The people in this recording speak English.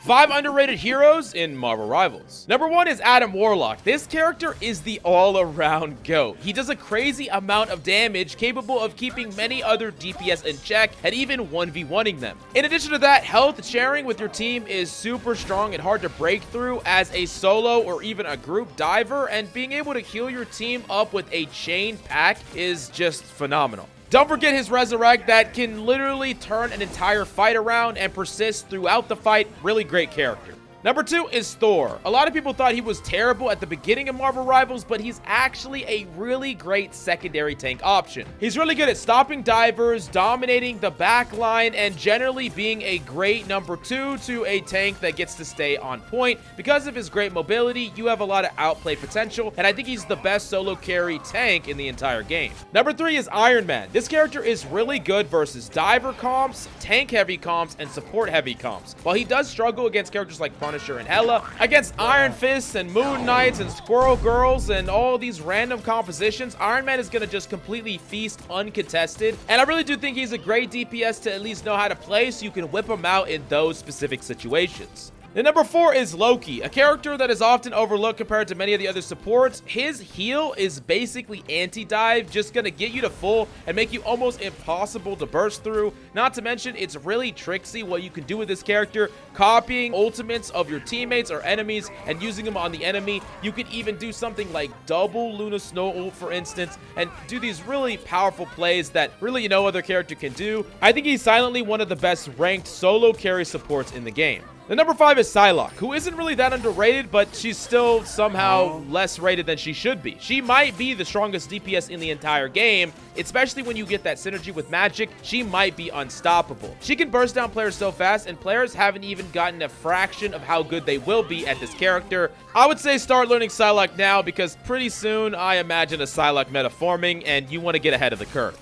5 underrated heroes in Marvel Rivals. Number 1 is Adam Warlock. This character is the all-around GOAT. He does a crazy amount of damage, capable of keeping many other DPS in check and even 1v1ing them. In addition to that, health sharing with your team is super strong and hard to break through as a solo or even a group diver, and being able to heal your team up with a chain pack is just phenomenal. Don't forget his Resurrect that can literally turn an entire fight around and persist throughout the fight. Really great character. Number 2 is Thor. A lot of people thought he was terrible at the beginning of Marvel Rivals, but he's actually a really great secondary tank option. He's really good at stopping divers, dominating the back line, and generally being a great number 2 to a tank that gets to stay on point. Because of his great mobility, you have a lot of outplay potential, and I think he's the best solo carry tank in the entire game. Number 3 is Iron Man. This character is really good versus diver comps, tank heavy comps, and support heavy comps. While he does struggle against characters like Punisher and Hela, against Iron Fists and Moon Knights and Squirrel Girls and all these random compositions, Iron Man is going to just completely feast uncontested. And I really do think he's a great DPS to at least know how to play, so you can whip him out in those specific situations. And number 4 is Loki, a character that is often overlooked compared to many of the other supports. His heal is basically anti-dive, just gonna get you to full and make you almost impossible to burst through. Not to mention, it's really tricksy what you can do with this character, copying ultimates of your teammates or enemies and using them on the enemy. You could even do something like double Luna Snow ult, for instance, and do these really powerful plays that really no other character can do. I think he's silently one of the best ranked solo carry supports in the game. The number 5 is Psylock, who isn't really that underrated, but she's still somehow less rated than she should be. She might be the strongest DPS in the entire game, especially when you get that synergy with magic. She might be unstoppable. She can burst down players so fast, and players haven't even gotten a fraction of how good they will be at this character. I would say start learning Psylock now, because pretty soon I imagine a Psylock meta forming, and you want to get ahead of the curve.